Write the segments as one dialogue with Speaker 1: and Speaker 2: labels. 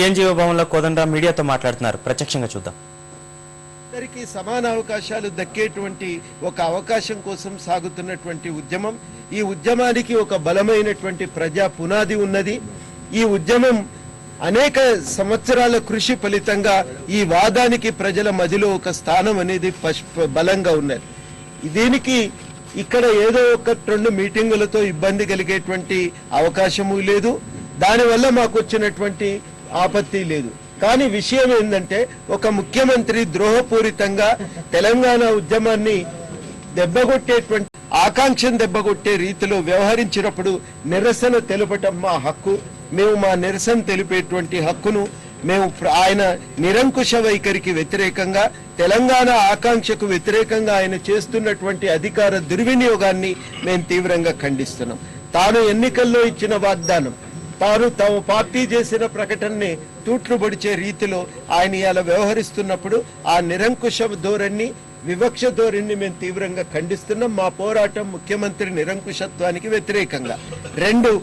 Speaker 1: TNGO భవన్లో కోదండరాం మీడియాతో మాట్లాడుతున్నారు. ప్రత్యక్షంగా చూద్దాం.
Speaker 2: అందరికీ సమాన అవకాశాలు దక్కేటువంటి ఒక అవకాశం కోసం సాగుతున్నటువంటి ఉద్యమం. ఈ ఉద్యమానికి ఒక బలమైనటువంటి ప్రజా పునాది ఉన్నది. ఈ ఉద్యమం అనేక సంవత్సరాల కృషి ఫలితంగా ఈ వాదానికి ప్రజల మధ్యలో ఒక స్థానం అనేది బలంగా ఉన్నది. దీనికి ఇక్కడ ఏదో ఒక 2 మీటింగులతో ఇబ్బంది కలిగేటువంటి అవకాశము లేదు. దానివల్ల మాకు వచ్చినటువంటి ఆపత్తి లేదు. కానీ విషయం ఏంటంటే, ఒక ముఖ్యమంత్రి ద్రోహపూరితంగా తెలంగాణ ఉద్యమాన్ని దెబ్బగొట్టేటువంటి ఆకాంక్షను దెబ్బగొట్టే రీతిలో వ్యవహరించినప్పుడు నిరసన తెలుపటం మా హక్కు. మేము మా నిరసన తెలిపేటువంటి హక్కును మేము ఆయన నిరంకుశ వైఖరికి వ్యతిరేకంగా, తెలంగాణ ఆకాంక్షకు వ్యతిరేకంగా ఆయన చేస్తున్నటువంటి అధికార దుర్వినియోగాన్ని మేము తీవ్రంగా ఖండిస్తున్నాం. తాను ఎన్నికల్లో ఇచ్చిన వాగ్దానం, తాను తమ పార్టీ చేసిన ప్రకటనని తూట్లు పొడిచే రీతిలో ఆయన ఇలా వ్యవహరిస్తున్నప్పుడు ఆ నిరంకుశ ధోరణి, వివక్ష ధోరణిని మేము తీవ్రంగా ఖండిస్తున్నాం. మా పోరాటం ముఖ్యమంత్రి నిరంకుశత్వానికి వ్యతిరేకంగా. 2,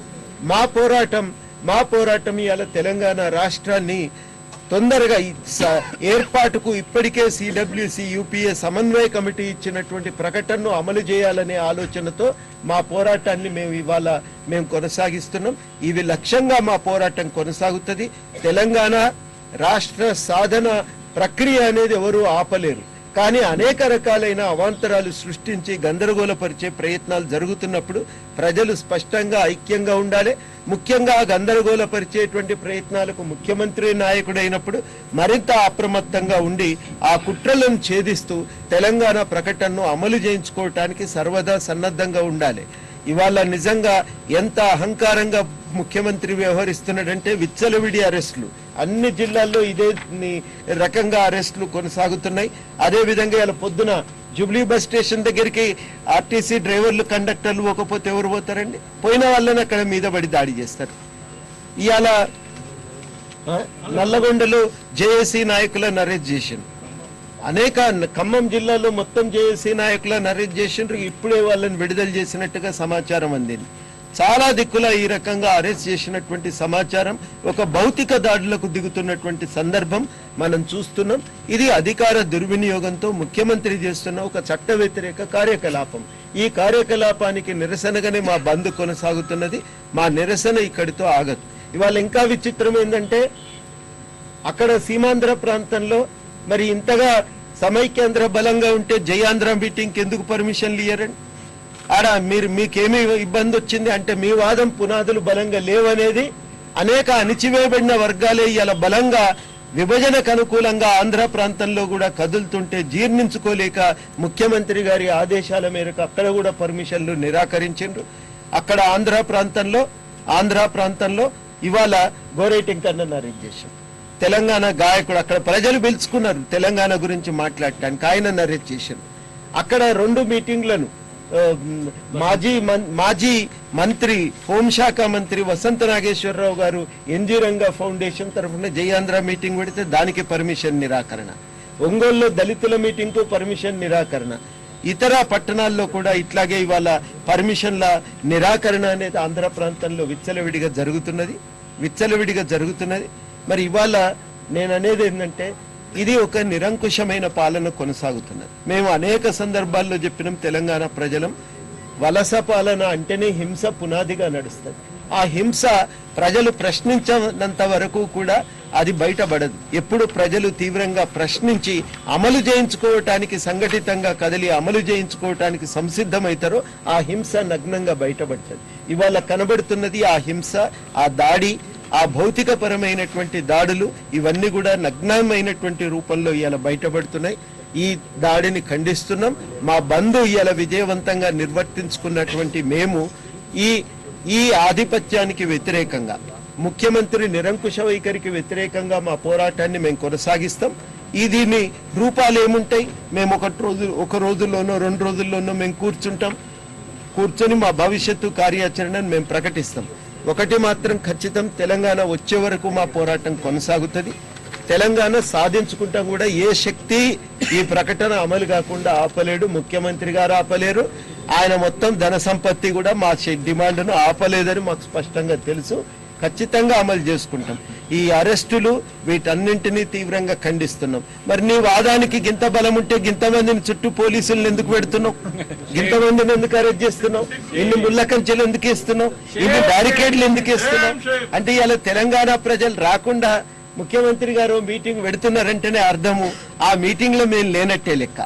Speaker 2: మా పోరాటం ఇవాళ తెలంగాణ రాష్ట్రాన్ని తొందరగా ఏర్పాటుకు ఇప్పటికే సిడబ్ల్యూసి యూపీఏ సమన్వయ కమిటీ ఇచ్చినటువంటి ప్రకటనను అమలు చేయాలనే ఆలోచనతో మా పోరాటాన్ని మేము కొనసాగిస్తున్నాం. ఇవి లక్ష్యంగా మా పోరాటం కొనసాగుతుంది. తెలంగాణ రాష్ట్ర సాధన ప్రక్రియ అనేది ఎవరు ఆపలేరు. కానీ అనేక రకాలైన అవాంతరాలు సృష్టించి గందరగోళపరిచే ప్రయత్నాలు జరుగుతున్నప్పుడు ప్రజలు స్పష్టంగా ఐక్యంగా ఉండాలి. ముఖ్యంగా గందరగోళపరిచేటువంటి ప్రయత్నాలకు ముఖ్యమంత్రి నాయకుడైనప్పుడు మరింత అప్రమత్తంగా ఉండి ఆ కుట్రలను ఛేదిస్తూ తెలంగాణ ప్రకటనను అమలు చేయించుకోవటానికి సర్వదా సన్నద్ధంగా ఉండాలి. ఇవాళ నిజంగా ఎంత అహంకారంగా ముఖ్యమంత్రి వ్యవహరిస్తున్నాడంటే, విచ్చలవిడి అరెస్టులు అన్ని జిల్లాల్లో ఇదే రకంగా అరెస్టులు కొనసాగుతున్నాయి. అదేవిధంగా ఇలా పొద్దున జూబ్లీ బస్ స్టేషన్ దగ్గరికి ఆర్టీసీ డ్రైవర్లు, కండక్టర్లు పోకపోతే ఎవరు పోతారండి? పోయిన వాళ్ళని అక్కడ మీద పడి దాడి చేస్తారు. ఇవాళ నల్లగొండలో జేఏసీ నాయకులను అరెస్ట్ చేసిండ్రు. అనేక ఖమ్మం జిల్లాలో మొత్తం జేఏసీ నాయకులను అరెస్ట్ చేసిండ్రు. ఇప్పుడే వాళ్ళని విడుదల చేసినట్టుగా సమాచారం అందింది. చాలా దిక్కుల ఈ రకంగా అరెస్ట్ చేసినటువంటి సమాచారం, ఒక భౌతిక దాడులకు దిగుతున్నటువంటి సందర్భం మనం చూస్తున్నాం. ఇది అధికార దుర్వినియోగంతో ముఖ్యమంత్రి చేస్తున్న ఒక చట్ట వ్యతిరేక కార్యకలాపం. ఈ కార్యకలాపానికి నిరసనగానే మా బంద్ కొనసాగుతున్నది. మా నిరసన ఇక్కడితో ఆగదు. ఇవాళ ఇంకా విచిత్రం ఏంటంటే, అక్కడ సీమాంధ్ర ప్రాంతంలో మరి ఇంతగా సమైక్యాంధ్ర బలంగా ఉంటే జయాంధ్ర మీటింగ్కి ఎందుకు పర్మిషన్లు ఇయ్యరండి? ఆడ మీకేమీ ఇబ్బంది వచ్చింది అంటే మీ వాదం పునాదులు బలంగా లేవనేది. అనేక అణిచివేయబడిన వర్గాలే ఇలా బలంగా విభజనకు అనుకూలంగా ఆంధ్ర ప్రాంతంలో కూడా కదులుతుంటే జీర్ణించుకోలేక ముఖ్యమంత్రి గారి ఆదేశాల మేరకు అక్కడ కూడా పర్మిషన్లు నిరాకరించిండ్రు. అక్కడ ఆంధ్ర ప్రాంతంలో ఇవాళ గోరేటింకన్న అరెస్ట్ చేశారు. తెలంగాణ గాయకుడు, అక్కడ ప్రజలు పిలుచుకున్నారు తెలంగాణ గురించి మాట్లాడటానికి, ఆయన అరెస్ట్ చేశారు. అక్కడ 2 మీటింగ్లను మాజీ మంత్రి, హోంశాఖ మంత్రి వసంత నాగేశ్వరరావు గారు ఎన్జీ రంగా ఫౌండేషన్ తరఫున జయాంధ్ర మీటింగ్ పెడితే దానికి పర్మిషన్ నిరాకరణ. ఒంగోలులో దళితుల మీటింగ్ కు పర్మిషన్ నిరాకరణ. ఇతర పట్టణాల్లో కూడా ఇట్లాగే ఇవాళ పర్మిషన్ల నిరాకరణ అనేది ఆంధ్ర ప్రాంతంలో విచ్చలవిడిగా జరుగుతున్నది. మరి ఇవాళ నేను అనేది ఏంటంటే, ఇది ఒక నిరంకుశమైన పాలన కొనసాగుతున్నది. మేము అనేక సందర్భాల్లో చెప్పినాం, తెలంగాణ ప్రజలం వలస పాలన అంటేనే హింస పునాదిగా నడుస్తుంది. ఆ హింస ప్రజలు ప్రశ్నించినంత వరకు కూడా అది బయటపడదు. ఎప్పుడు ప్రజలు తీవ్రంగా ప్రశ్నించి అమలు చేయించుకోవటానికి, సంఘటితంగా కదిలి అమలు చేయించుకోవటానికి సంసిద్ధమవుతారో ఆ హింస నగ్నంగా బయటపడుతుంది. ఇవాళ కనబడుతున్నది ఆ హింస, ఆ దాడి, ఆ భౌతిక పరమైనటువంటి దాడులు, ఇవన్నీ కూడా నగ్నమైనటువంటి రూపంలో ఇవాళ బయటపడుతున్నాయి. ఈ దాడిని ఖండిస్తున్నాం. మా బంధు ఇవాళ విజయవంతంగా నిర్వర్తించుకున్నటువంటి మేము ఈ ఆధిపత్యానికి వ్యతిరేకంగా, ముఖ్యమంత్రి నిరంకుశ వైఖరికి వ్యతిరేకంగా మా పోరాటాన్ని మేము కొనసాగిస్తాం. దీని రూపాలు ఏముంటాయి? మేము ఒక రోజుల్లోనో 2 రోజుల్లోనో మేము కూర్చొని మా భవిష్యత్తు కార్యాచరణను మేము ప్రకటిస్తాం. ఒకటి మాత్రం ఖచ్చితం, తెలంగాణ వచ్చే వరకు మా పోరాటం కొనసాగుతుంది. తెలంగాణ సాధించుకుంటాం కూడా. ఏ శక్తి ఈ ప్రకటన అమలు కాకుండా ఆపలేడు. ముఖ్యమంత్రి గారు ఆపలేరు. ఆయన మొత్తం ధన సంపత్తి కూడా మా డిమాండ్ను ఆపలేదని మాకు స్పష్టంగా తెలుసు. ఖచ్చితంగా అమలు చేసుకుంటాం. ఈ అరెస్టులు వీటన్నింటినీ తీవ్రంగా ఖండిస్తున్నాం. మరి నీ వాదానికి గింత బలం ఉంటే గింతమందిని చుట్టూ పోలీసులను ఎందుకు పెడుతున్నావు? గింతమందిని ఎందుకు అరెస్ట్ చేస్తున్నావు? ఇన్ని ముళ్ళ కంచెలు ఎందుకు ఇస్తున్నావు? ఇన్ని బ్యారికేడ్లు ఎందుకు ఇస్తున్నావు? అంటే ఇలా తెలంగాణ ప్రజలు రాకుండా ముఖ్యమంత్రి గారు మీటింగ్ పెడుతున్నారంటేనే అర్థము ఆ మీటింగ్ లో మేము లేనట్టే లెక్క.